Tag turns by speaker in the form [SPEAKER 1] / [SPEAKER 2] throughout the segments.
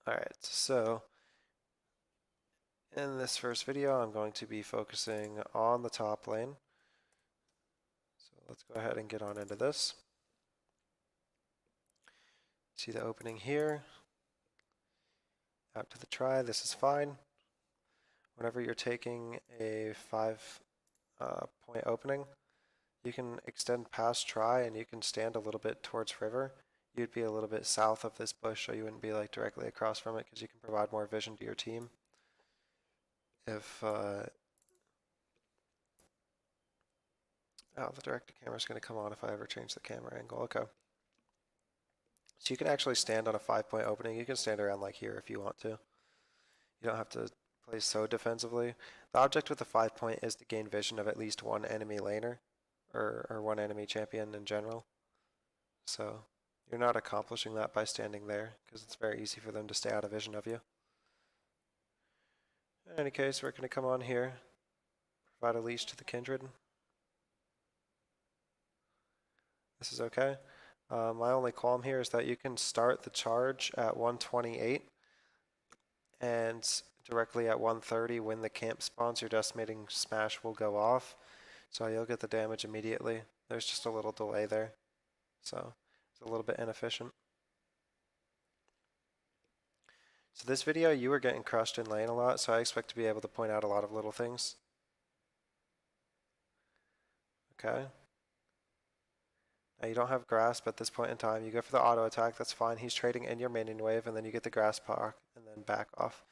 [SPEAKER 1] Alright, so in this first video, I'm going to be focusing on the top lane. So let's go ahead and get on into this. See the opening here. Out to the try, this is fine. Whenever you're taking a 5 point opening, you can extend past try and you can stand a little bit towards river. You'd be a little bit south of this bush, so you wouldn't be like directly across from it because you can provide more vision to your team. If oh, the directed camera is going to come on if I ever change the camera angle. Okay. So you can actually stand on a 5 point opening. You can stand around like here if you want to. You don't have to play so defensively. The object with the 5 point is to gain vision of at least one enemy laner or one enemy champion in general. So you're not accomplishing that by standing there because it's very easy for them to stay out of vision of you. In any case, we're going to come on here, provide a leash to the kindred. This is okay. My only qualm here is that you can start the charge at 128 and directly at 130 when the camp spawns, your decimating smash will go off. So you'll get the damage immediately. There's just a little delay there. So it's a little bit inefficient. So this video, you were getting crushed in lane a lot, so I expect to be able to point out a lot of little things. Okay. Now you don't have grasp at this point in time. You go for the auto attack, that's fine. He's trading in your minion wave, and then you get the grasp proc, and then back off.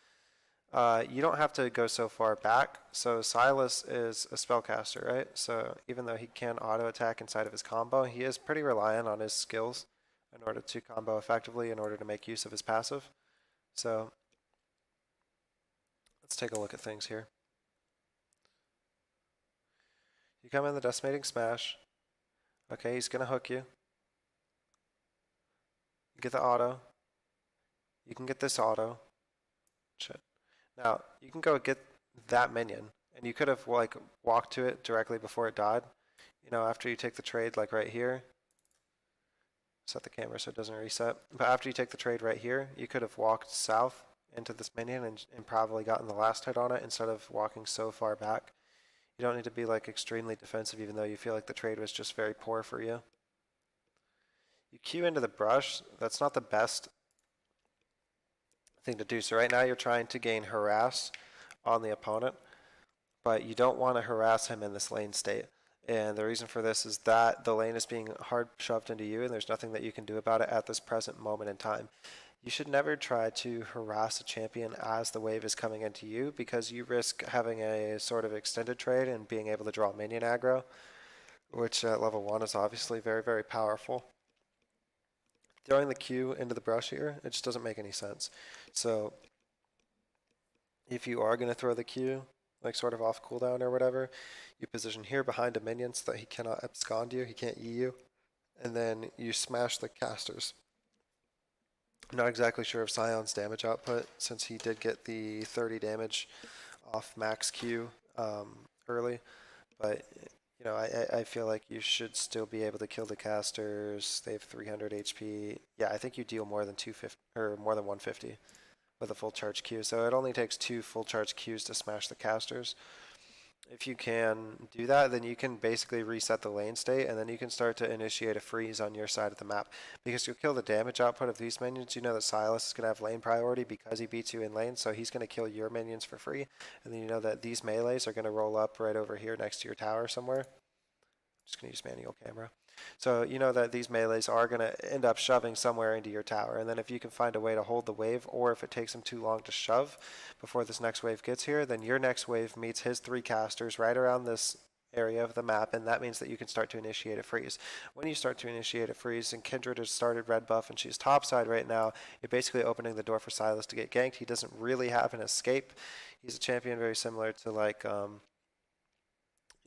[SPEAKER 1] You don't have to go so far back. So Silas is a spellcaster, right? So even though he can auto attack inside of his combo, he is pretty reliant on his skills in order to combo effectively, in order to make use of his passive. So let's take a look at things here. You come in the decimating smash. Okay, he's gonna hook you. You get the auto. You can get this auto. Shit. Now, you can go get that minion, and you could have like walked to it directly before it died. You know, after you take the trade, like right here. Set the camera so it doesn't reset. But after you take the trade right here, you could have walked south into this minion and probably gotten the last hit on it instead of walking so far back. You don't need to be like extremely defensive even though you feel like the trade was just very poor for you. You queue into the brush. That's not the best thing to do. So right now you're trying to gain harass on the opponent, but you don't want to harass him in this lane state. And the reason for this is that the lane is being hard shoved into you and there's nothing that you can do about it at this present moment in time. You should never try to harass a champion as the wave is coming into you because you risk having a sort of extended trade and being able to draw minion aggro, which at level 1 is obviously very, very powerful. Throwing the Q into the brush here, it just doesn't make any sense. So if you are going to throw the Q, like sort of off cooldown or whatever, you position here behind a minion so that he cannot abscond you, he can't E you, and then you smash the casters. I'm not exactly sure of Sion's damage output since he did get the 30 damage off max Q early, but you know, I feel like you should still be able to kill the casters. They have 300 HP. Yeah, I think you deal more than 250 or more than 150 with a full charge Q. So it only takes 2 full charge Qs to smash the casters. If you can do that, then you can basically reset the lane state, and then you can start to initiate a freeze on your side of the map. Because you'll kill the damage output of these minions, you know that Silas is going to have lane priority because he beats you in lane, so he's going to kill your minions for free. And then you know that these melees are going to roll up right over here next to your tower somewhere. Just going to use manual camera. So you know that these melees are going to end up shoving somewhere into your tower, and then if you can find a way to hold the wave, or if it takes them too long to shove before this next wave gets here, then your next wave meets his 3 casters right around this area of the map, and that means that you can start to initiate a freeze. When you start to initiate a freeze, and Kindred has started red buff and she's topside right now, you're basically opening the door for Silas to get ganked. He doesn't really have an escape. He's a champion very similar to like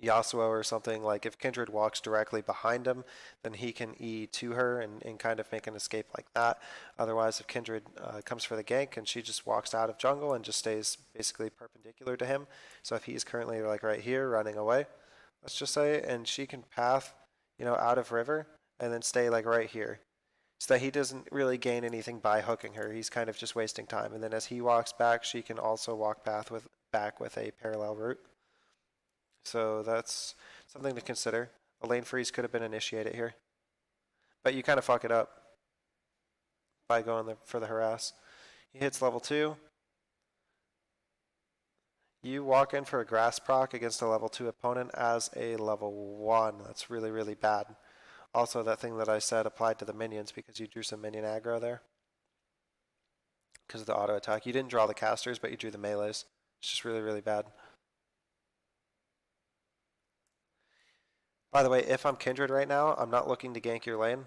[SPEAKER 1] Yasuo or something. Like if Kindred walks directly behind him, then he can E to her and kind of make an escape like that. Otherwise, if Kindred comes for the gank and she just walks out of jungle and just stays basically perpendicular to him, so if he's currently like right here running away, let's just say, and she can path, you know, out of river and then stay like right here. so that he doesn't really gain anything by hooking her. He's kind of just wasting time. And then as he walks back, she can also walk back with a parallel route. So that's something to consider. A lane freeze could have been initiated here. But you kind of fuck it up by going for the harass. He hits level 2. You walk in for a grass proc against a level 2 opponent as a level 1. That's really, really bad. Also, that thing that I said applied to the minions because you drew some minion aggro there. Because of the auto attack. You didn't draw the casters, but you drew the melees. It's just really, really bad. By the way, if I'm Kindred right now, I'm not looking to gank your lane.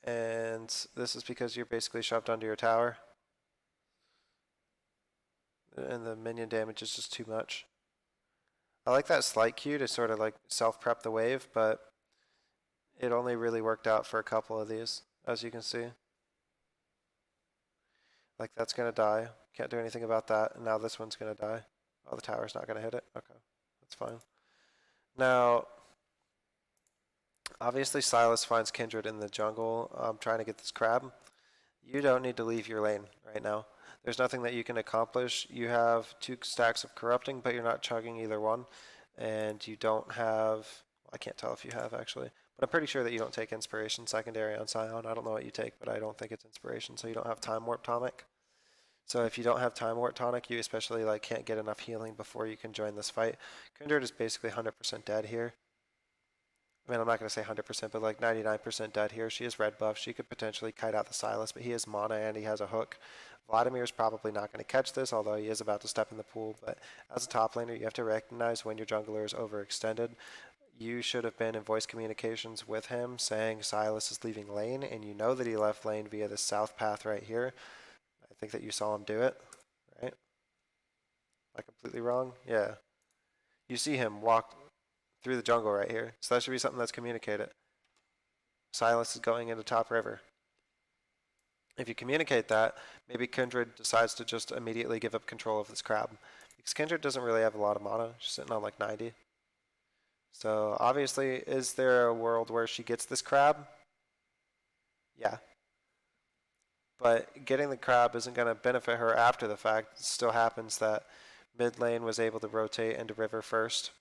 [SPEAKER 1] And this is because you're basically shoved under your tower. And the minion damage is just too much. I like that slight Q to sort of like self-prep the wave, but it only really worked out for a couple of these, as you can see. Like that's gonna die. Can't do anything about that. And now this one's gonna die. Oh, the tower's not gonna hit it. Okay, that's fine. Now, obviously Silas finds Kindred in the jungle trying to get this crab. You don't need to leave your lane right now. There's nothing that you can accomplish. You have 2 stacks of corrupting, but you're not chugging either one. And you don't have, I can't tell if you have actually, but I'm pretty sure that you don't take inspiration secondary on Sion. I don't know what you take, but I don't think it's inspiration, so you don't have time warp tonic. So if you don't have time warp tonic, you especially like can't get enough healing before you can join this fight. Kindred is basically 100% dead here. I mean, I'm not going to say 100%, but like 99% dead here. She has red buff. She could potentially kite out the Silas, but he has mana and he has a hook. Vladimir's probably not going to catch this, although he is about to step in the pool. But as a top laner, you have to recognize when your jungler is overextended. You should have been in voice communications with him saying Silas is leaving lane, and you know that he left lane via the south path right here. I think that you saw him do it, right? Am I completely wrong? Yeah. You see him walk through the jungle right here. So that should be something that's communicated. Silas is going into top river. If you communicate that, maybe Kindred decides to just immediately give up control of this crab. Because Kindred doesn't really have a lot of mana. She's sitting on like 90. So obviously, is there a world where she gets this crab? Yeah. But getting the crab isn't going to benefit her after the fact. It still happens that mid lane was able to rotate into river first.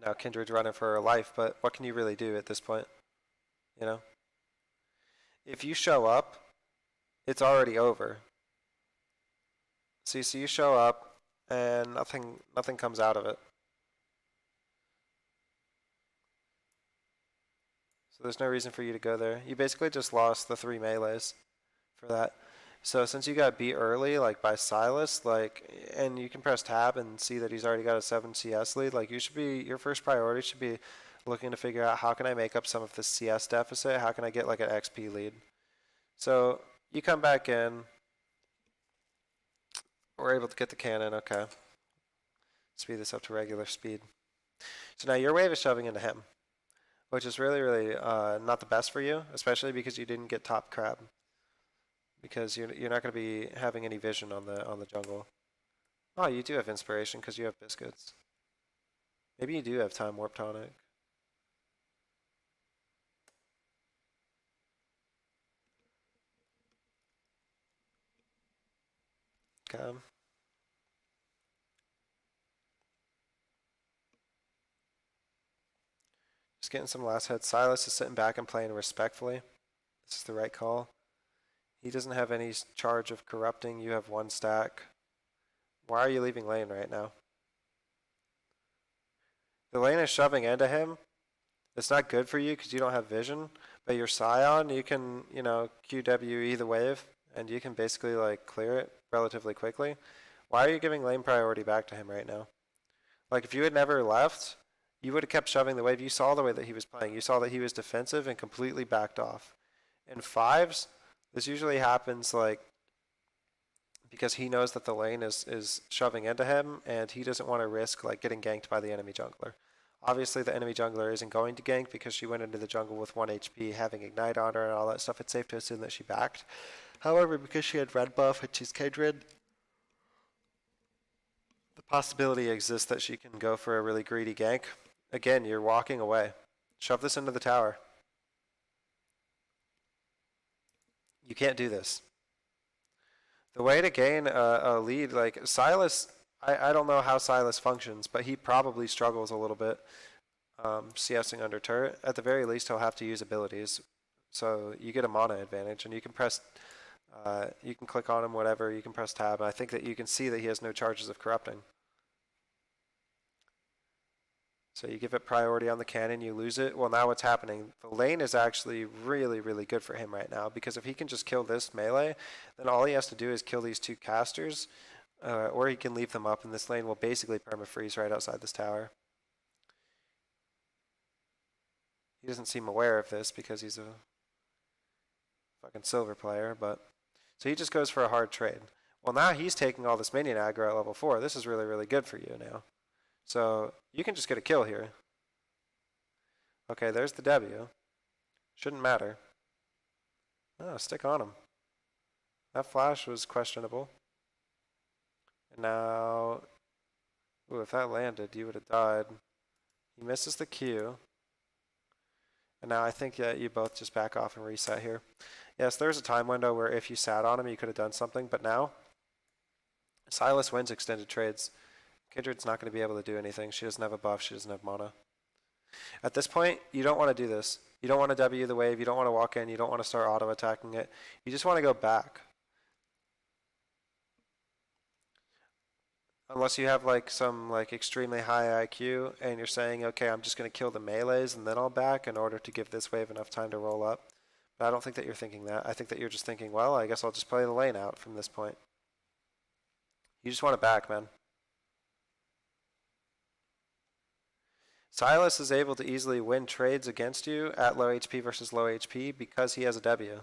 [SPEAKER 1] Now Kindred's running for her life, but what can you really do at this point? You know? If you show up, it's already over. See, so you show up, and nothing comes out of it. So there's no reason for you to go there. You basically just lost the 3 melees for that. So since you got beat early, like by Silas, like, and you can press tab and see that he's already got a 7 CS lead, like you should be, your first priority should be looking to figure out how can I make up some of the CS deficit, how can I get like an XP lead. So you come back in, we're able to get the cannon, okay. Speed this up to regular speed. So now your wave is shoving into him, which is really, really not the best for you, especially because you didn't get top crab. Because you're not going to be having any vision on the jungle. Oh, you do have inspiration because you have biscuits. Maybe you do have time warp tonic. Okay. Just getting some last hits. Silas is sitting back and playing respectfully. This is the right call. He doesn't have any charge of corrupting. You have 1 stack. Why are you leaving lane right now? The lane is shoving into him. It's not good for you because you don't have vision. But your Sion, you can, you know, QWE the wave, and you can basically like clear it relatively quickly. Why are you giving lane priority back to him right now? Like if you had never left, you would have kept shoving the wave. You saw the way that he was playing. You saw that he was defensive and completely backed off. In 5s, this usually happens like because he knows that the lane is shoving into him and he doesn't want to risk like getting ganked by the enemy jungler. Obviously the enemy jungler isn't going to gank because she went into the jungle with 1 HP, having ignite on her and all that stuff. It's safe to assume that she backed. However, because she had red buff and she's Kindred, the possibility exists that she can go for a really greedy gank. Again, you're walking away. Shove this into the tower. You can't do this. The way to gain a lead, like Silas, I don't know how Silas functions, but he probably struggles a little bit CSing under turret. At the very least, he'll have to use abilities. So you get a mana advantage, and you can press, you can click on him, whatever, you can press tab. And I think that you can see that he has no charges of corrupting. So you give it priority on the cannon, you lose it. Well, now what's happening? The lane is actually really, really good for him right now, because if he can just kill this melee, then all he has to do is kill these two casters, or he can leave them up, and this lane will basically perma-freeze right outside this tower. He doesn't seem aware of this because he's a fucking silver player, but... So he just goes for a hard trade. Well, now he's taking all this minion aggro at level 4. This is really, really good for you now. So you can just get a kill here. Okay, there's the W. Shouldn't matter. Oh, stick on him. That flash was questionable. And now... Ooh, if that landed, you would have died. He misses the Q. And now I think that you both just back off and reset here. Yes, there's a time window where if you sat on him, you could have done something, but now Silas wins extended trades. Kindred's not going to be able to do anything. She doesn't have a buff. She doesn't have mana. At this point, you don't want to do this. You don't want to W the wave. You don't want to walk in. You don't want to start auto-attacking it. You just want to go back. Unless you have like some like extremely high IQ and you're saying, okay, I'm just going to kill the melees and then I'll back in order to give this wave enough time to roll up. But I don't think that you're thinking that. I think that you're just thinking, well, I guess I'll just play the lane out from this point. You just want to back, man. Silas is able to easily win trades against you at low HP versus low HP because he has a W.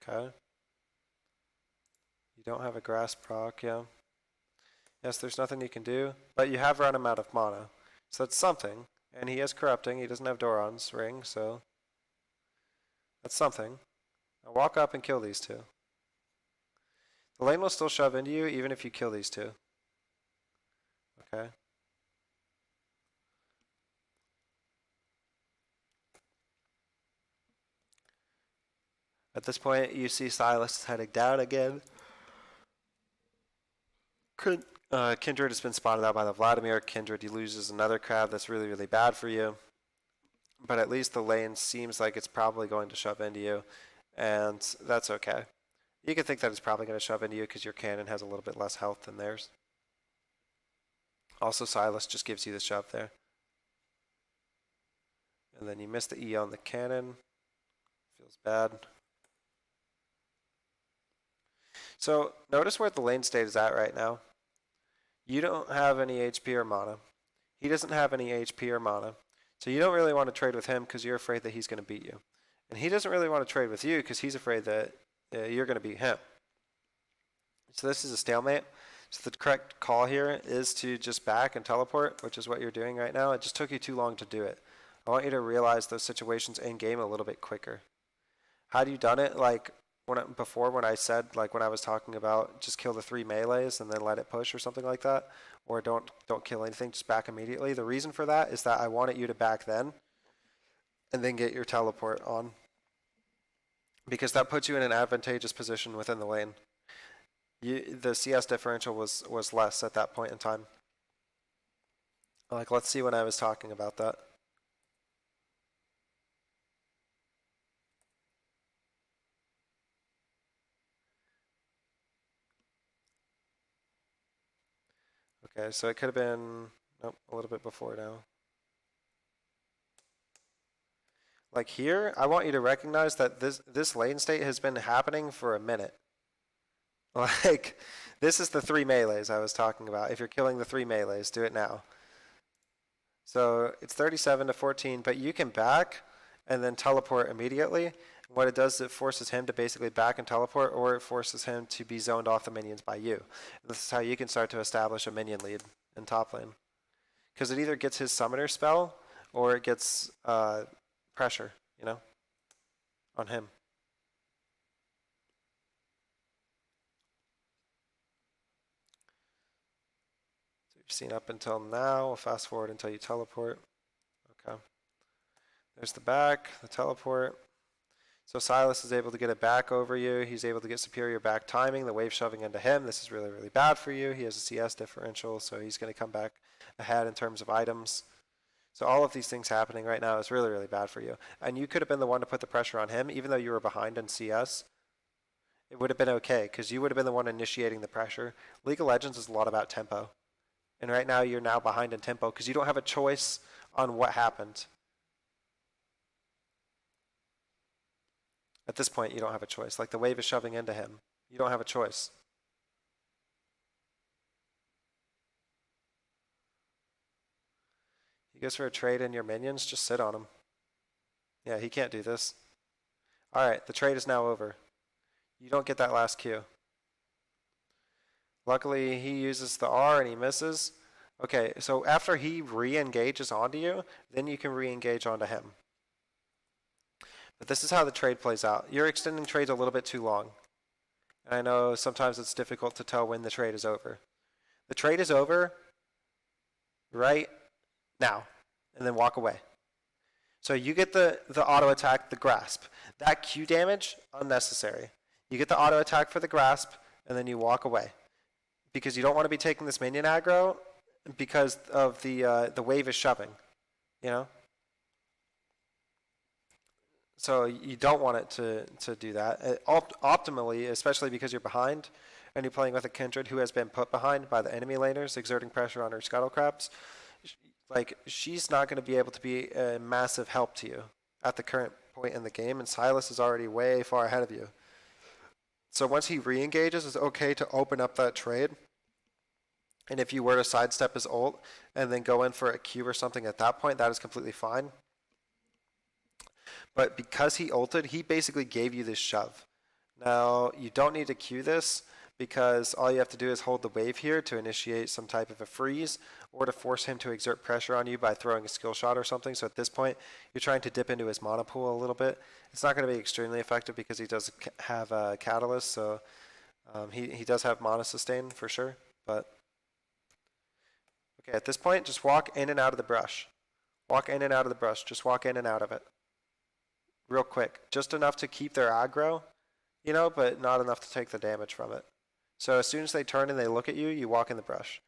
[SPEAKER 1] Okay. You don't have a grass proc, yeah. Yes, there's nothing you can do, but you have run him out of mana. So that's something. And he has corrupting. He doesn't have Doran's ring, so that's something. Now walk up and kill these two. The lane will still shove into you even if you kill these two. Okay. At this point, you see Silas heading down again. Kindred has been spotted out by the Vladimir. Kindred, he loses another crab. That's really, really bad for you. But at least the lane seems like it's probably going to shove into you, and that's okay. You can think that it's probably going to shove into you because your cannon has a little bit less health than theirs. Also, Silas just gives you the shove there. And then you miss the E on the cannon. Feels bad. So notice where the lane state is at right now. You don't have any HP or mana. He doesn't have any HP or mana. So you don't really want to trade with him because you're afraid that he's going to beat you. And he doesn't really want to trade with you because he's afraid that you're going to beat him. So this is a stalemate. So the correct call here is to just back and teleport, which is what you're doing right now. It just took you too long to do it. I want you to realize those situations in game a little bit quicker. Had you done it like before when I said, like when I was talking about just kill the 3 melees and then let it push or something like that, or don't kill anything, just back immediately. The reason for that is that I wanted you to back then and then get your teleport on, because that puts you in an advantageous position within the lane. The CS differential was less at that point in time. Like, let's see when I was talking about that. Okay, so it could have been, nope, a little bit before now. Like here, I want you to recognize that this lane state has been happening for a minute. Like, this is the 3 melees I was talking about. If you're killing the 3 melees, do it now. So it's 37 to 14, but you can back and then teleport immediately. What it does is it forces him to basically back and teleport, or it forces him to be zoned off the minions by you. This is how you can start to establish a minion lead in top lane. Because it either gets his summoner spell, or it gets pressure, you know, on him. So you've seen up until now. We'll fast forward until you teleport. Okay. There's the back, the teleport. So Silas is able to get it back over you. He's able to get superior back timing. The wave shoving into him. This is really, really bad for you. He has a CS differential, so he's going to come back ahead in terms of items. So all of these things happening right now is really, really bad for you. And you could have been the one to put the pressure on him, even though you were behind in CS. It would have been okay, because you would have been the one initiating the pressure. League of Legends is a lot about tempo. And right now you're now behind in tempo, because you don't have a choice on what happened. At this point, you don't have a choice. Like the wave is shoving into him. You don't have a choice. He goes for a trade in your minions, just sit on him. Yeah, he can't do this. Alright, the trade is now over. You don't get that last Q. Luckily, he uses the R and he misses. Okay, so after he re-engages onto you, then you can re-engage onto him. But this is how the trade plays out. You're extending trades a little bit too long. And I know sometimes it's difficult to tell when the trade is over. The trade is over right now, and then walk away. So you get the auto attack, the grasp. That Q damage, unnecessary. You get the auto attack for the grasp, and then you walk away. Because you don't want to be taking this minion aggro because of the wave is shoving, you know? So you don't want it to do that. Optimally, especially because you're behind and you're playing with a Kindred who has been put behind by the enemy laners, exerting pressure on her scuttle crabs, like she's not going to be able to be a massive help to you at the current point in the game, and Silas is already way far ahead of you. So once he re-engages, it's okay to open up that trade. And if you were to sidestep his ult and then go in for a Q or something at that point, that is completely fine. But because he ulted, he basically gave you this shove. Now, you don't need to Q this because all you have to do is hold the wave here to initiate some type of a freeze or to force him to exert pressure on you by throwing a skill shot or something. So at this point, you're trying to dip into his mana pool a little bit. It's not going to be extremely effective because he does have a catalyst, so he does have mana sustain for sure. But okay, at this point, just walk in and out of the brush. Walk in and out of the brush. Just walk in and out of it. Real quick. Just enough to keep their aggro, you know, but not enough to take the damage from it. So as soon as they turn and they look at you, you walk in the brush.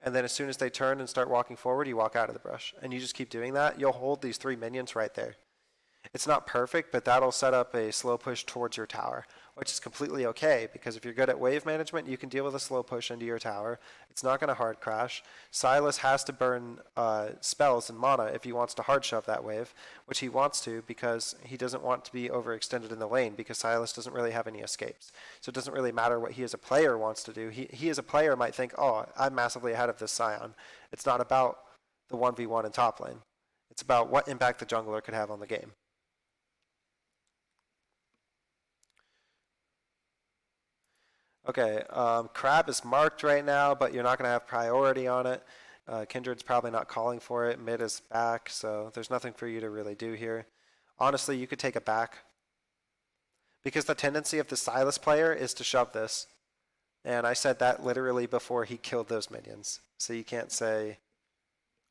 [SPEAKER 1] And then as soon as they turn and start walking forward, you walk out of the brush. And you just keep doing that. You'll hold these 3 minions right there. It's not perfect, but that'll set up a slow push towards your tower, which is completely okay, because if you're good at wave management, you can deal with a slow push into your tower. It's not going to hard crash. Silas has to burn spells and mana if he wants to hard shove that wave, which he wants to because he doesn't want to be overextended in the lane, because Silas doesn't really have any escapes. So it doesn't really matter what he as a player wants to do. He as a player might think, oh, I'm massively ahead of this Sion. It's not about the 1v1 in top lane. It's about what impact the jungler could have on the game. Okay, Crab is marked right now, but you're not going to have priority on it. Kindred's probably not calling for it. Mid is back, so there's nothing for you to really do here. Honestly, you could take it back. Because the tendency of the Silas player is to shove this. And I said that literally before he killed those minions. So you can't say,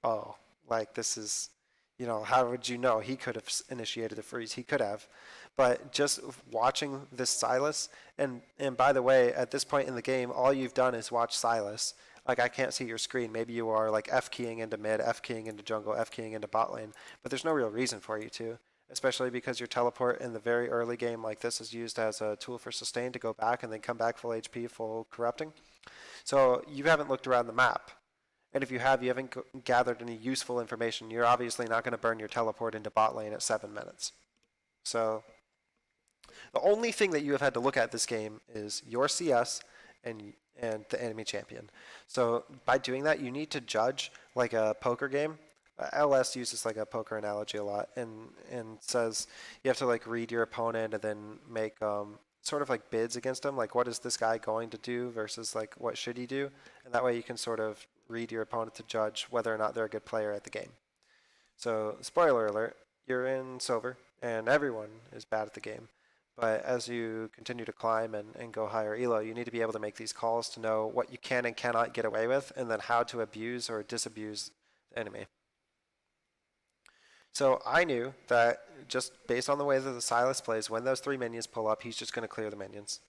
[SPEAKER 1] oh, like this is, you know, how would you know? He could have initiated a freeze. He could have. But just watching this Silas, and by the way, at this point in the game, all you've done is watch Silas. Like, I can't see your screen. Maybe you are like F-keying into mid, F-keying into jungle, F-keying into bot lane. But there's no real reason for you to, especially because your teleport in the very early game like this is used as a tool for sustain to go back and then come back full HP, full corrupting. So you haven't looked around the map. And if you have, you haven't gathered any useful information. You're obviously not going to burn your teleport into bot lane at 7 minutes. So the only thing that you have had to look at this game is your CS and the enemy champion. So by doing that, you need to judge like a poker game. LS uses like a poker analogy a lot and says you have to like read your opponent and then make sort of like bids against him. Like, what is this guy going to do versus like what should he do? And that way you can sort of read your opponent to judge whether or not they're a good player at the game. So spoiler alert, you're in silver and everyone is bad at the game. But as you continue to climb and go higher elo, you need to be able to make these calls to know what you can and cannot get away with, and then how to abuse or disabuse the enemy. So I knew that just based on the way that the Silas plays, when those 3 minions pull up, he's just going to clear the minions.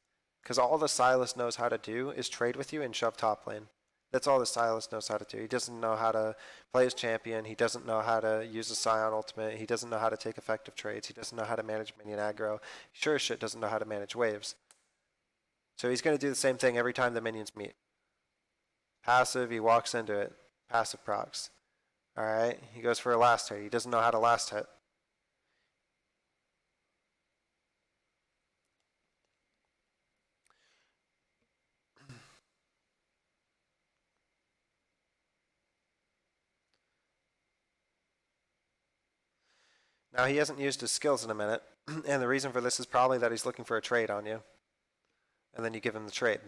[SPEAKER 1] Because all the Silas knows how to do is trade with you and shove top lane. That's all the Silas knows how to do. He doesn't know how to play his champion. He doesn't know how to use a Sion ultimate. He doesn't know how to take effective trades. He doesn't know how to manage minion aggro. He sure as shit doesn't know how to manage waves. So he's going to do the same thing every time the minions meet. Passive, he walks into it. Passive procs. Alright, he goes for a last hit. He doesn't know how to last hit. Now he hasn't used his skills in a minute, and the reason for this is probably that he's looking for a trade on you. And then you give him the trade.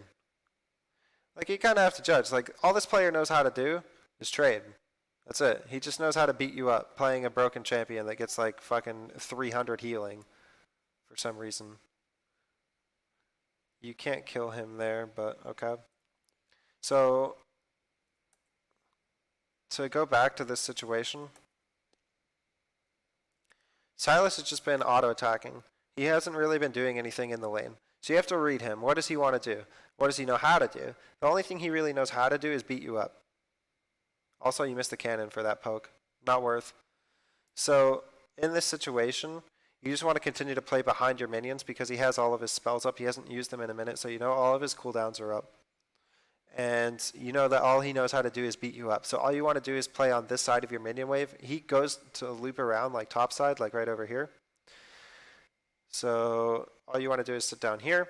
[SPEAKER 1] Like, you kind of have to judge. Like, all this player knows how to do is trade. That's it. He just knows how to beat you up, playing a broken champion that gets like fucking 300 healing for some reason. You can't kill him there, but okay. So, to go back to this situation, Silas has just been auto-attacking. He hasn't really been doing anything in the lane. So you have to read him. What does he want to do? What does he know how to do? The only thing he really knows how to do is beat you up. Also, you missed the cannon for that poke. Not worth. So, in this situation, you just want to continue to play behind your minions because he has all of his spells up. He hasn't used them in a minute, so you know all of his cooldowns are up. And you know that all he knows how to do is beat you up. So all you want to do is play on this side of your minion wave. He goes to loop around like top side, like right over here. So all you want to do is sit down here.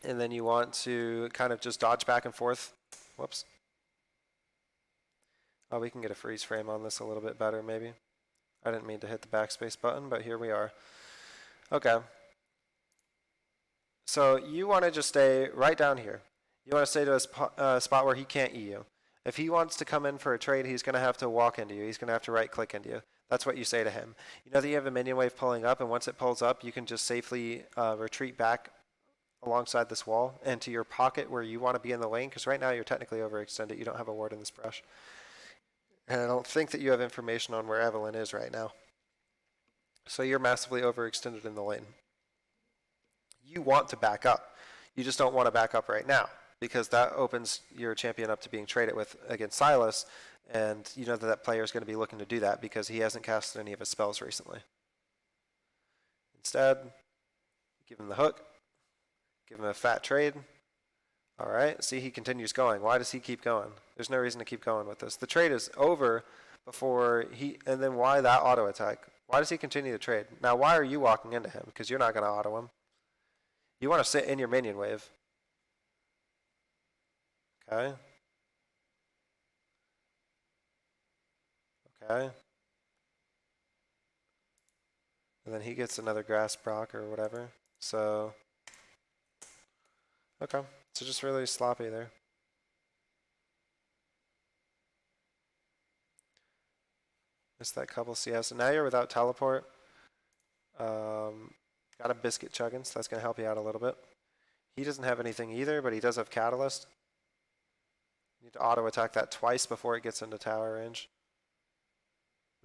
[SPEAKER 1] And then you want to kind of just dodge back and forth. Whoops. Oh, we can get a freeze frame on this a little bit better, maybe. I didn't mean to hit the backspace button, but here we are. Okay. So you want to just stay right down here. You want to stay to a spot where he can't E you. If he wants to come in for a trade, he's going to have to walk into you. He's going to have to right-click into you. That's what you say to him. You know that you have a minion wave pulling up, and once it pulls up, you can just safely retreat back alongside this wall and to your pocket where you want to be in the lane, because right now you're technically overextended. You don't have a ward in this brush. And I don't think that you have information on where Evelyn is right now. So you're massively overextended in the lane. You want to back up. You just don't want to back up right now, because that opens your champion up to being traded with against Silas, and you know that that player is going to be looking to do that because he hasn't casted any of his spells recently. Instead, give him the hook, give him a fat trade. All right, see, he continues going. Why does he keep going? There's no reason to keep going with this. The trade is over before he, and then why that auto attack? Why does he continue to trade? Now, why are you walking into him? Because you're not going to auto him. You want to sit in your minion wave. Okay. Okay. And then he gets another grass proc or whatever. So, okay. So just really sloppy there. Missed that couple CS. And now you're without teleport. Got a biscuit chugging, so that's going to help you out a little bit. He doesn't have anything either, but he does have catalyst. You need to auto attack that twice before it gets into tower range.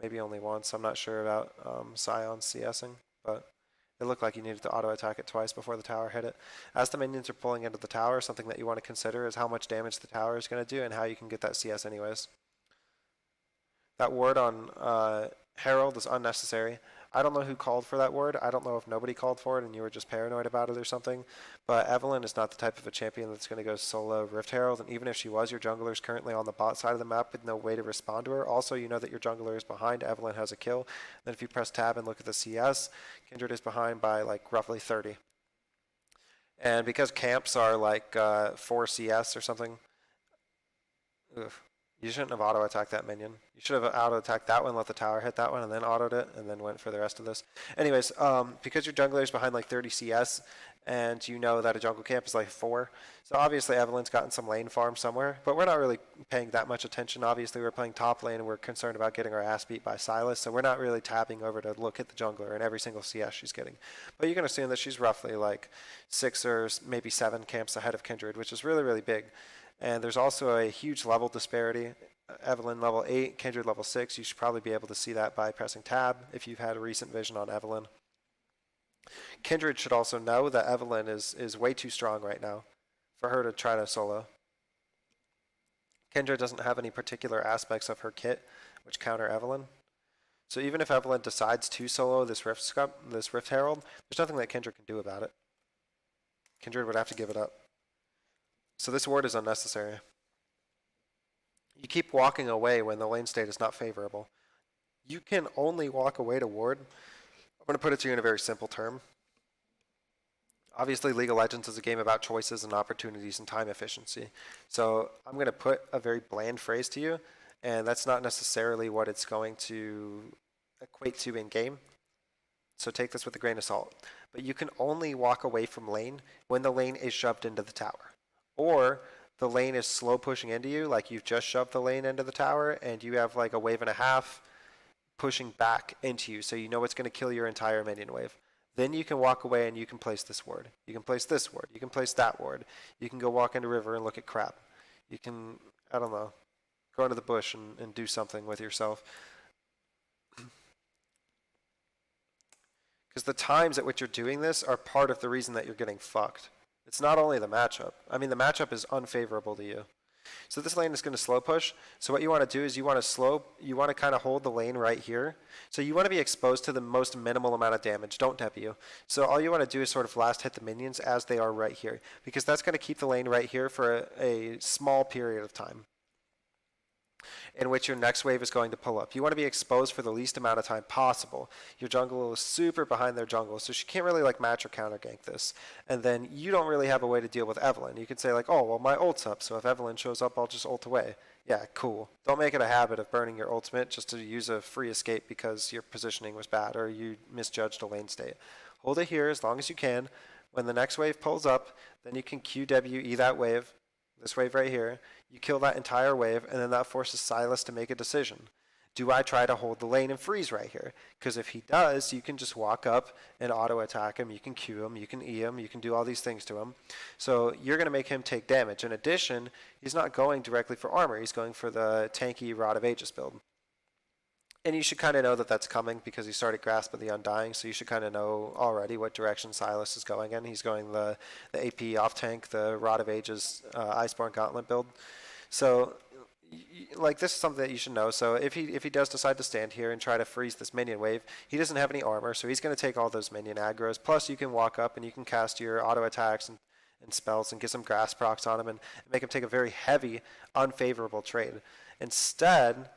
[SPEAKER 1] Maybe only once. I'm not sure about Sion CSing, but it looked like you needed to auto attack it twice before the tower hit it. As the minions are pulling into the tower, something that you want to consider is how much damage the tower is going to do and how you can get that CS anyways. That ward on Herald is unnecessary. I don't know who called for that ward. I don't know if nobody called for it and you were just paranoid about it or something. But Evelyn is not the type of a champion that's going to go solo Rift Herald. And even if she was, your jungler is currently on the bot side of the map with no way to respond to her. Also, you know that your jungler is behind. Evelyn has a kill. Then if you press tab and look at the CS, Kindred is behind by like roughly 30. And because camps are like 4 CS or something, you shouldn't have auto-attacked that minion. You should have auto-attacked that one, let the tower hit that one, and then autoed it, and then went for the rest of this. Anyways, because your jungler is behind like 30 CS, and you know that a jungle camp is like 4, so obviously Evelyn's gotten some lane farm somewhere, but we're not really paying that much attention. Obviously, we're playing top lane, and we're concerned about getting our ass beat by Silas, so we're not really tabbing over to look at the jungler and every single CS she's getting. But you can assume that she's roughly like 6 or maybe 7 camps ahead of Kindred, which is really, really big. And there's also a huge level disparity Evelyn level 8, Kindred level 6. You should probably be able to see that by pressing tab if you've had a recent vision on Evelyn. Kindred should also know that Evelyn is way too strong right now for her to try to solo. Kindred doesn't have any particular aspects of her kit which counter Evelyn. So even if Evelyn decides to solo this Rift Herald, there's nothing that Kindred can do about it. Kindred would have to give it up. So this ward is unnecessary. You keep walking away when the lane state is not favorable. You can only walk away to ward. I'm going to put it to you in a very simple term. Obviously, League of Legends is a game about choices and opportunities and time efficiency. So I'm going to put a very bland phrase to you, and that's not necessarily what it's going to equate to in game. So take this with a grain of salt. But you can only walk away from lane when the lane is shoved into the tower. Or the lane is slow pushing into you, like you've just shoved the lane into the tower, and you have like a wave and a half pushing back into you, so you know it's going to kill your entire minion wave. Then you can walk away and you can place this ward. You can place this ward. You can place that ward. You can go walk into river and look at crap. You can, I don't know, go into the bush and do something with yourself. Because the times at which you're doing this are part of the reason that you're getting fucked. It's not only the matchup. I mean, the matchup is unfavorable to you. So this lane is going to slow push. So what you want to do is you want to kind of hold the lane right here. So you want to be exposed to the most minimal amount of damage. Don't debut. So all you want to do is sort of last hit the minions as they are right here, because that's going to keep the lane right here for a small period of time in which your next wave is going to pull up. You want to be exposed for the least amount of time possible. Your jungle is super behind their jungle, so she can't really like match or counter gank this. And then you don't really have a way to deal with Evelyn. You can say like, oh, well, my ult's up, so if Evelyn shows up, I'll just ult away. Yeah, cool. Don't make it a habit of burning your ultimate just to use a free escape because your positioning was bad or you misjudged a lane state. Hold it here as long as you can. When the next wave pulls up, then you can QWE that wave, this wave right here. You kill that entire wave, and then that forces Sylas to make a decision. Do I try to hold the lane and freeze right here? Because if he does, you can just walk up and auto-attack him. You can Q him. You can E him. You can do all these things to him. So you're going to make him take damage. In addition, he's not going directly for armor. He's going for the tanky Rod of Aegis build. And you should kind of know that that's coming because he started Grasp of the Undying, so you should kind of know already what direction Sylas is going in. He's going the AP off tank, the Rod of Ages Iceborne Gauntlet build. So, like, this is something that you should know. So if he does decide to stand here and try to freeze this minion wave, he doesn't have any armor, so he's going to take all those minion aggros. Plus, you can walk up and you can cast your auto attacks and spells and get some grass procs on him and make him take a very heavy, unfavorable trade. Instead,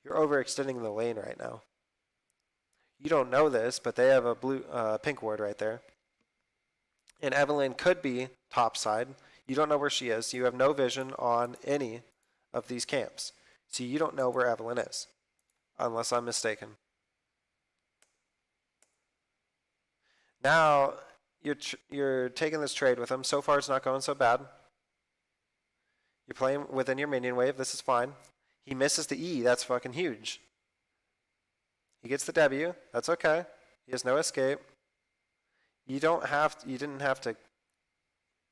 [SPEAKER 1] you're overextending the lane right now. You don't know this, but they have a pink ward right there. And Evelyn could be topside. You don't know where she is. You have no vision on any of these camps. So you don't know where Evelyn is, unless I'm mistaken. Now, you're taking this trade with him. So far, it's not going so bad. You're playing within your minion wave. This is fine. He misses the E. That's fucking huge. He gets the W. That's okay. He has no escape. You didn't have to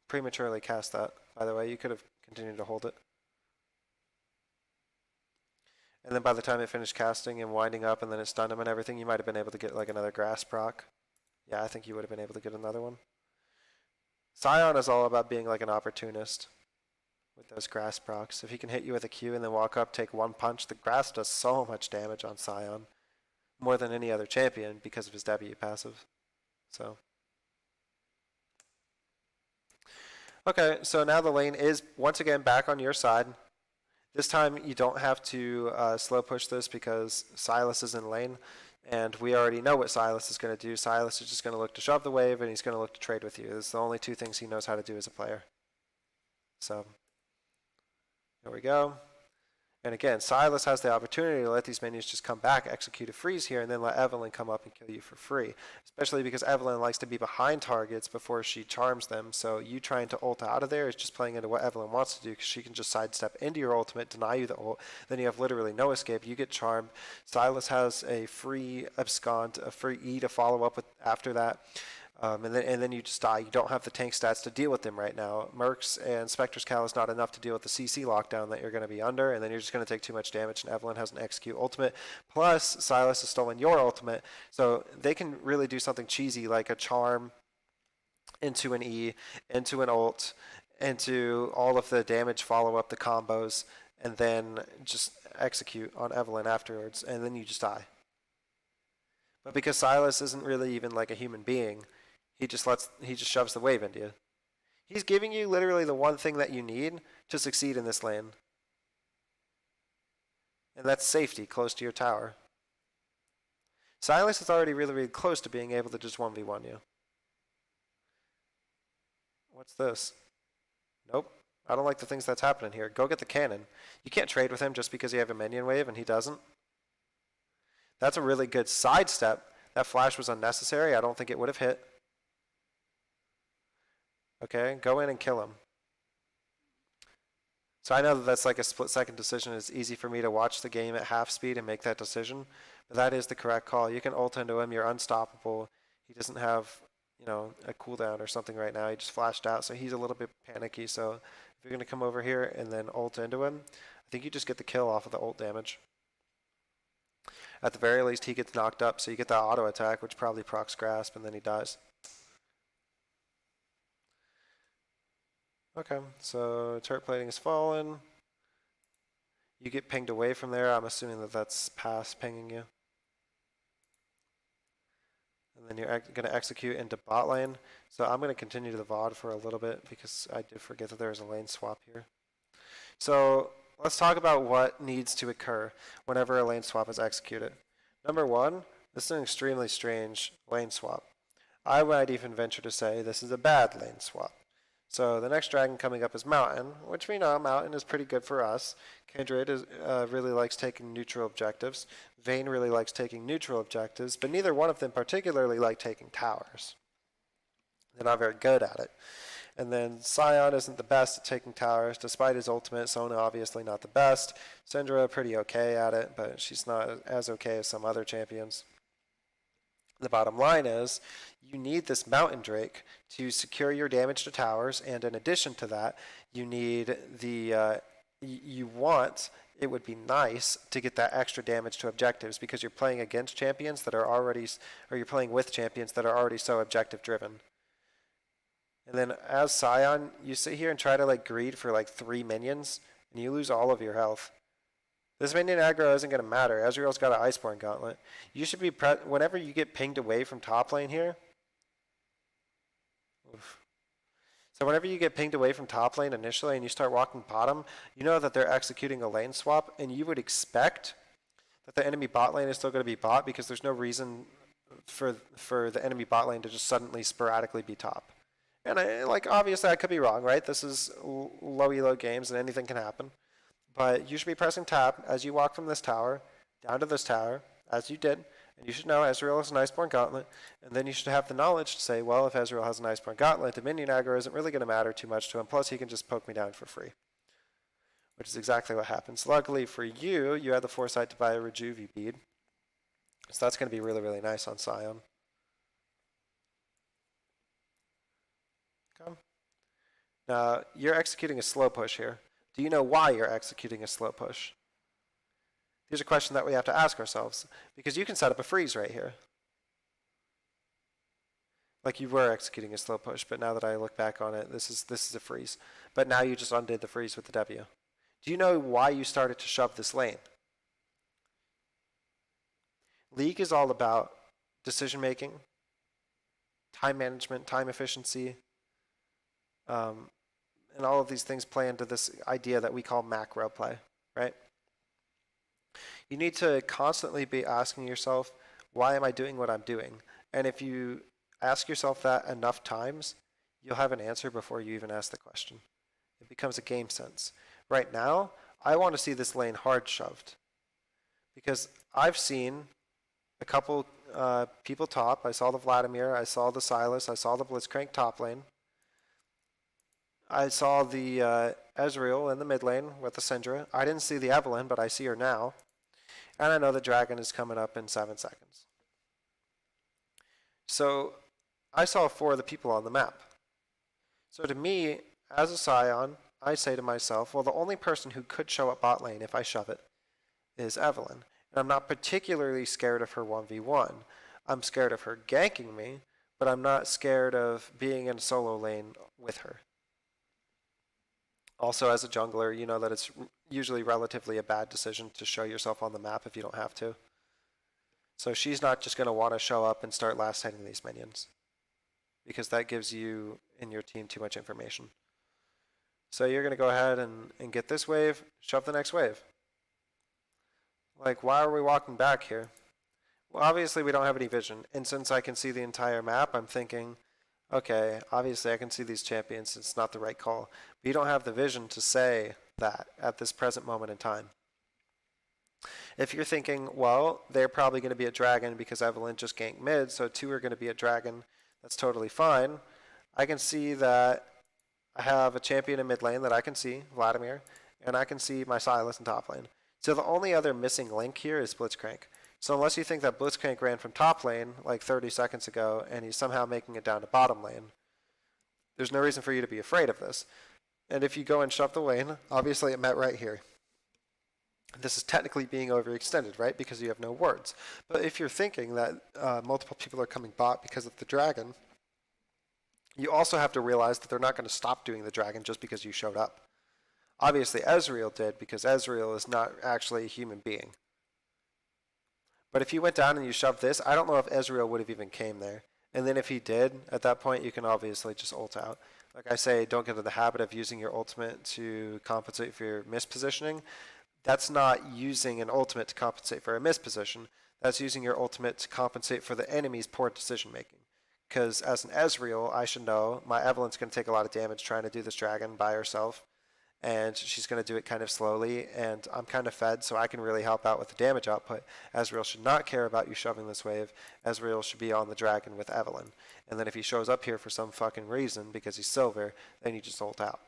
[SPEAKER 1] prematurely cast that, by the way. You could have continued to hold it. And then by the time it finished casting and winding up and then it stunned him and everything, you might have been able to get like another grass proc. Yeah, I think you would have been able to get another one. Sion is all about being like an opportunist with those grass procs. If he can hit you with a Q and then walk up, take one punch, the grass does so much damage on Sion. More than any other champion because of his W passive. So. Okay, so now the lane is once again back on your side. This time you don't have to slow push this because Sylas is in lane. And we already know what Sylas is going to do. Sylas is just going to look to shove the wave and he's going to look to trade with you. It's the only two things he knows how to do as a player. So. There we go. And again, Sylas has the opportunity to let these minions just come back, execute a freeze here, and then let Evelyn come up and kill you for free. Especially because Evelyn likes to be behind targets before she charms them, so you trying to ult out of there is just playing into what Evelyn wants to do, because she can just sidestep into your ultimate, deny you the ult, then you have literally no escape, you get charmed. Sylas has a free abscond, a free E to follow up with after that. And then you just die. You don't have the tank stats to deal with them right now. Mercs and Spectre's Cal is not enough to deal with the CC lockdown that you're going to be under, and then you're just going to take too much damage, and Evelynn has an execute ultimate. Plus, Silas has stolen your ultimate, so they can really do something cheesy like a charm into an E, into an ult, into all of the damage follow up, the combos, and then just execute on Evelynn afterwards, and then you just die. But because Silas isn't really even like a human being, he just shoves the wave into you. He's giving you literally the one thing that you need to succeed in this lane. And that's safety close to your tower. Silas is already really, really close to being able to just 1v1 you. What's this? Nope. I don't like the things that's happening here. Go get the cannon. You can't trade with him just because you have a minion wave and he doesn't. That's a really good sidestep. That flash was unnecessary. I don't think it would have hit. Okay, go in and kill him. So I know that that's like a split-second decision. It's easy for me to watch the game at half speed and make that decision, but that is the correct call. You can ult into him. You're unstoppable. He doesn't have, you know, a cooldown or something right now. He just flashed out, so he's a little bit panicky. So if you're going to come over here and then ult into him, I think you just get the kill off of the ult damage. At the very least, he gets knocked up, so you get that auto attack, which probably procs grasp, and then he dies. Okay, so turret plating is fallen. You get pinged away from there. I'm assuming that that's pass pinging you. And then you're going to execute into bot lane. So I'm going to continue to the VOD for a little bit because I did forget that there was a lane swap here. So let's talk about what needs to occur whenever a lane swap is executed. Number one, this is an extremely strange lane swap. I might even venture to say this is a bad lane swap. So the next dragon coming up is Mountain, which we know Mountain is pretty good for us. Kindred really likes taking neutral objectives. Vayne really likes taking neutral objectives, but neither one of them particularly like taking towers. They're not very good at it. And then Sion isn't the best at taking towers, despite his ultimate. Sona obviously not the best. Syndra pretty okay at it, but she's not as okay as some other champions. The bottom line is you need this Mountain Drake to secure your damage to towers, and in addition to that, you need the it would be nice to get that extra damage to objectives because you're playing against champions that are already, or you're playing with champions that are already so objective driven. And then as Sion, you sit here and try to like greed for like 3 minions, and you lose all of your health. This minion aggro isn't going to matter. Ezreal's got an Iceborne Gauntlet. You should be, whenever you get pinged away from top lane here. Oof. So whenever you get pinged away from top lane initially and you start walking bottom, you know that they're executing a lane swap, and you would expect that the enemy bot lane is still going to be bot because there's no reason for the enemy bot lane to just suddenly sporadically be top. And obviously I could be wrong, right? This is low elo games and anything can happen. But you should be pressing tab as you walk from this tower down to this tower, as you did. And you should know Ezreal has an Iceborne Gauntlet. And then you should have the knowledge to say, well, if Ezreal has an Iceborne Gauntlet, the minion aggro isn't really going to matter too much to him. Plus, he can just poke me down for free. Which is exactly what happens. Luckily for you, you had the foresight to buy a Rejuve bead. So that's going to be really, really nice on Sion. Okay. Now, you're executing a slow push here. Do you know why you're executing a slow push? Here's a question that we have to ask ourselves, because you can set up a freeze right here. Like you were executing a slow push, but now that I look back on it, this is a freeze. But now you just undid the freeze with the W. Do you know why you started to shove this lane? League is all about decision making, time management, time efficiency, and all of these things play into this idea that we call macro play, right? You need to constantly be asking yourself, why am I doing what I'm doing? And if you ask yourself that enough times, you'll have an answer before you even ask the question. It becomes a game sense. Right now, I want to see this lane hard shoved because I've seen a couple people top. I saw the Vladimir, I saw the Silas, I saw the Blitzcrank top lane. I saw the Ezreal in the mid lane with the Syndra. I didn't see the Evelynn, but I see her now. And I know the Dragon is coming up in 7 seconds. So I saw 4 of the people on the map. So to me, as a Sion, I say to myself, well, the only person who could show up bot lane if I shove it is Evelyn. And I'm not particularly scared of her 1v1. I'm scared of her ganking me, but I'm not scared of being in a solo lane with her. Also, as a jungler, you know that it's usually relatively a bad decision to show yourself on the map if you don't have to. So she's not just going to want to show up and start last hitting these minions, because that gives you and your team too much information. So you're going to go ahead and get this wave, shove the next wave. Like, why are we walking back here? Well, obviously we don't have any vision, and since I can see the entire map, I'm thinking, okay, obviously I can see these champions, it's not the right call. But you don't have the vision to say that at this present moment in time. If you're thinking, well, they're probably going to be a dragon because Evelyn just ganked mid, so 2 are going to be a dragon, that's totally fine. I can see that I have a champion in mid lane that I can see, Vladimir, and I can see my Sylas in top lane. So the only other missing link here is Blitzcrank. So unless you think that Blitzcrank ran from top lane like 30 seconds ago and he's somehow making it down to bottom lane, there's no reason for you to be afraid of this. And if you go and shove the lane, obviously it met right here. This is technically being overextended, right? Because you have no wards. But if you're thinking that multiple people are coming bot because of the dragon, you also have to realize that they're not going to stop doing the dragon just because you showed up. Obviously, Ezreal did, because Ezreal is not actually a human being. But if you went down and you shoved this, I don't know if Ezreal would have even came there. And then if he did, at that point, you can obviously just ult out. Like I say, don't get into the habit of using your ultimate to compensate for your mispositioning. That's not using an ultimate to compensate for a misposition. That's using your ultimate to compensate for the enemy's poor decision making. Because as an Ezreal, I should know my Evelyn's going to take a lot of damage trying to do this dragon by herself. And she's going to do it kind of slowly, and I'm kind of fed, so I can really help out with the damage output. Ezreal should not care about you shoving this wave. Ezreal should be on the dragon with Evelyn. And then if he shows up here for some fucking reason, because he's silver, then you just ult out.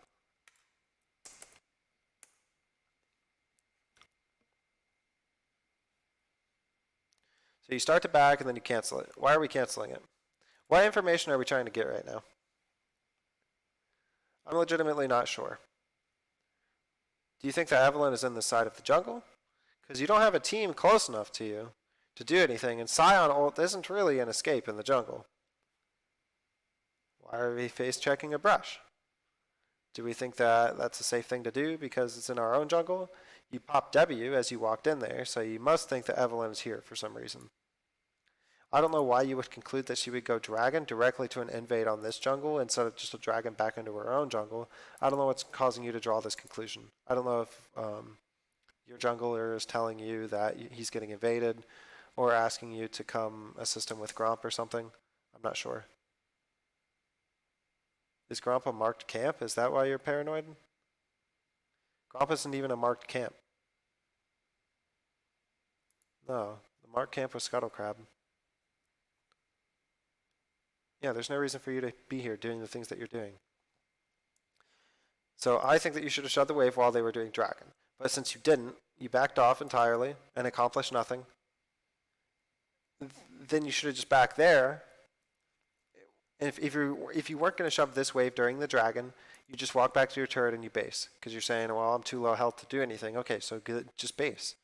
[SPEAKER 1] So you start to back, and then you cancel it. Why are we canceling it? What information are we trying to get right now? I'm legitimately not sure. Do you think that Evelyn is in the side of the jungle? Because you don't have a team close enough to you to do anything, and Sion ult isn't really an escape in the jungle. Why are we face checking a brush? Do we think that that's a safe thing to do because it's in our own jungle? You popped W as you walked in there, so you must think that Evelyn is here for some reason. I don't know why you would conclude that she would go dragon directly to an invade on this jungle instead of just a dragon back into her own jungle. I don't know what's causing you to draw this conclusion. I don't know if your jungler is telling you that he's getting invaded or asking you to come assist him with Gromp or something. I'm not sure. Is Gromp a marked camp? Is that why you're paranoid? Gromp isn't even a marked camp. No, the marked camp was Scuttlecrab. Yeah, there's no reason for you to be here doing the things that you're doing. So I think that you should have shoved the wave while they were doing dragon. But since you didn't, you backed off entirely and accomplished nothing. Then you should have just backed there. If you weren't going to shove this wave during the dragon, you just walk back to your turret and you base. Because you're saying, well, I'm too low health to do anything. Okay, so good, just base.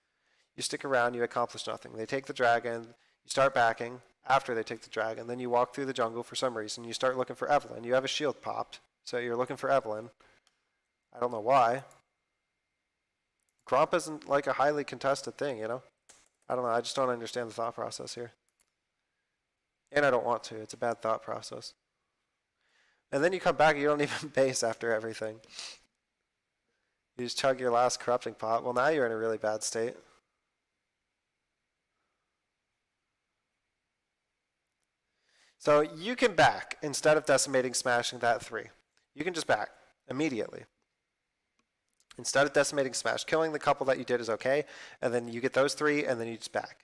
[SPEAKER 1] You stick around, you accomplish nothing. They take the dragon, you start backing. After they take the dragon, then you walk through the jungle for some reason. You start looking for Evelyn. You have a shield popped, so you're looking for Evelyn. I don't know why. Gromp isn't like a highly contested thing, you know? I don't know. I just don't understand the thought process here. And I don't want to. It's a bad thought process. And then you come back and you don't even base after everything. You just chug your last corrupting pot. Well, now you're in a really bad state. So you can back instead of decimating smashing that 3. You can just back immediately. Instead of decimating smash, killing the couple that you did is okay, and then you get those 3 and then you just back.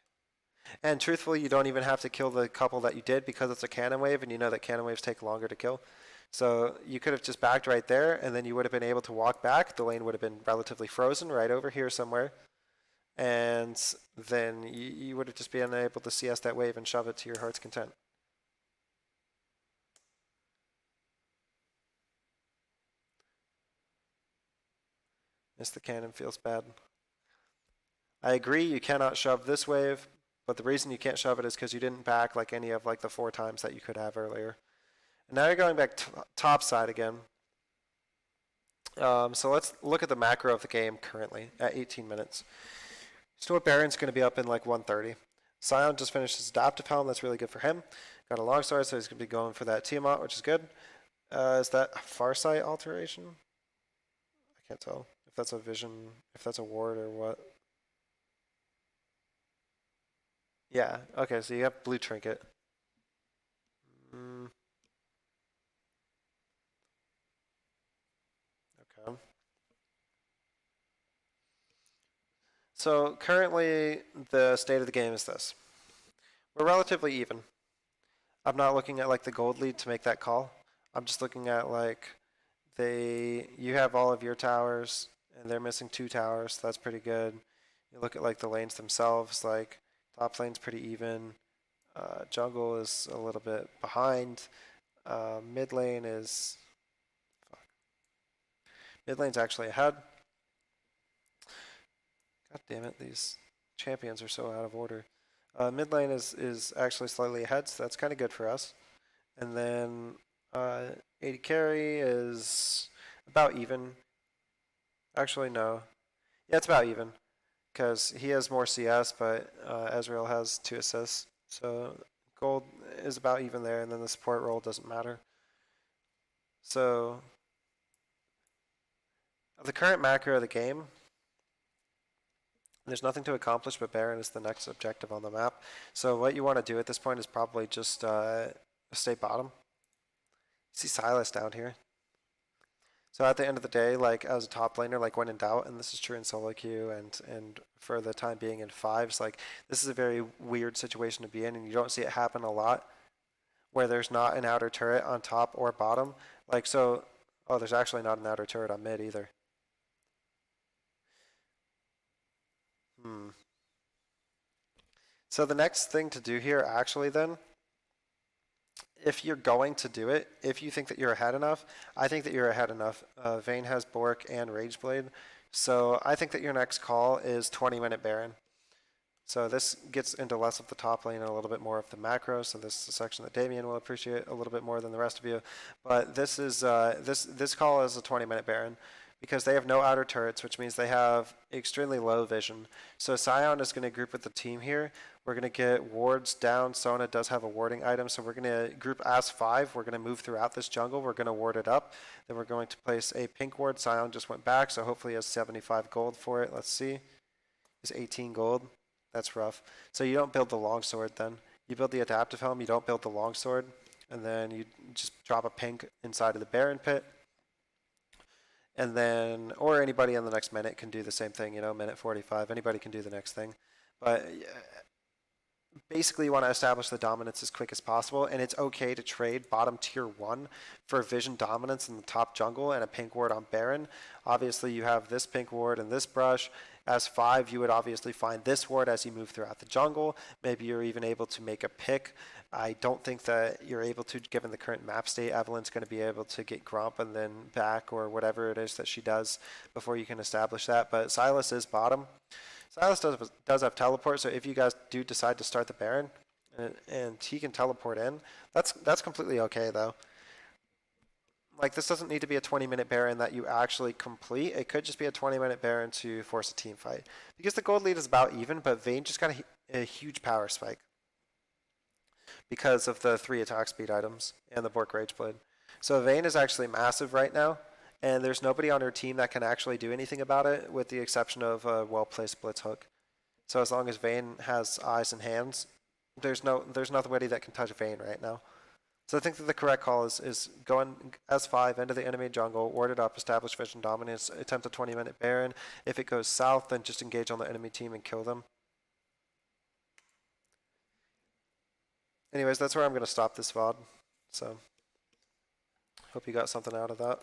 [SPEAKER 1] And truthfully, you don't even have to kill the couple that you did because it's a cannon wave and you know that cannon waves take longer to kill. So you could have just backed right there and then you would have been able to walk back. The lane would have been relatively frozen right over here somewhere. And then you would have just been able to CS that wave and shove it to your heart's content. Miss the cannon feels bad. I agree you cannot shove this wave, but the reason you can't shove it is because you didn't back like any of like the 4 times that you could have earlier. And now you're going back top side again. So let's look at the macro of the game currently at 18 minutes. Stoic Baron's going to be up in like 130. Sion just finished his adaptive helm. That's really good for him. Got a long sword, so he's going to be going for that Tiamat, which is good. Is that a Farsight alteration? I can't tell if that's a vision, if that's a ward or what. Yeah, okay, so you have blue trinket. Okay. So currently the state of the game is this. We're relatively even. I'm not looking at like the gold lead to make that call. I'm just looking at like you have all of your towers and they're missing 2 towers, so that's pretty good. You look at like the lanes themselves, like top lane's pretty even. Jungle is a little bit behind. Mid lane is mid lane's actually ahead. God damn it, these champions are so out of order. Mid lane is actually slightly ahead, so that's kind of good for us. And then 80 carry is about even. Actually, no. Yeah, it's about even. Because he has more CS, but Ezreal has 2 assists. So gold is about even there, and then the support role doesn't matter. So the current macro of the game, there's nothing to accomplish, but Baron is the next objective on the map. So what you want to do at this point is probably just stay bottom. See Silas down here. So at the end of the day, like as a top laner, like when in doubt, and this is true in solo queue and for the time being in fives, like this is a very weird situation to be in, and you don't see it happen a lot, where there's not an outer turret on top or bottom. Like so, oh, there's actually not an outer turret on mid either. So the next thing to do here, actually, then, if you're going to do it, if you think that you're ahead enough, I think that you're ahead enough. Vayne has Bork and Rageblade, so I think that your next call is 20-minute Baron. So this gets into less of the top lane and a little bit more of the macro. So this is a section that Damien will appreciate a little bit more than the rest of you. But this is this call is a 20-minute Baron because they have no outer turrets, which means they have extremely low vision. So Sion is going to group with the team here. We're going to get wards down. Sona does have a warding item, so we're going to group as 5. We're going to move throughout this jungle. We're going to ward it up. Then we're going to place a pink ward. Sion just went back, so hopefully he has 75 gold for it. Let's see. It's 18 gold. That's rough. So you don't build the longsword then. You build the adaptive helm, you don't build the longsword, and then you just drop a pink inside of the Baron pit. And then, or anybody in the next minute can do the same thing, you know, minute 45. Anybody can do the next thing. But basically you want to establish the dominance as quick as possible, and it's okay to trade bottom tier 1 for vision dominance in the top jungle and a pink ward on Baron. Obviously you have this pink ward and this brush. As 5, you would obviously find this ward as you move throughout the jungle. Maybe you're even able to make a pick. I don't think that you're able to, given the current map state. Evelyn's going to be able to get Gromp and then back or whatever it is that she does before you can establish that. But Silas is bottom. Silas does have teleport, so if you guys do decide to start the Baron and he can teleport in, that's completely okay though. Like this doesn't need to be a 20-minute Baron that you actually complete. It could just be a 20-minute Baron to force a team fight. Because the gold lead is about even, but Vayne just got a huge power spike because of the 3 attack speed items and the Bork Rageblade. So Vayne is actually massive right now, and there's nobody on her team that can actually do anything about it with the exception of a well-placed Blitz Hook. So as long as Vayne has eyes and hands, there's nobody that can touch Vayne right now. So I think that the correct call is going S5 into the enemy jungle, ward it up, establish vision dominance, attempt a 20-minute Baron. If it goes south, then just engage on the enemy team and kill them. Anyways, that's where I'm going to stop this VOD. So hope you got something out of that.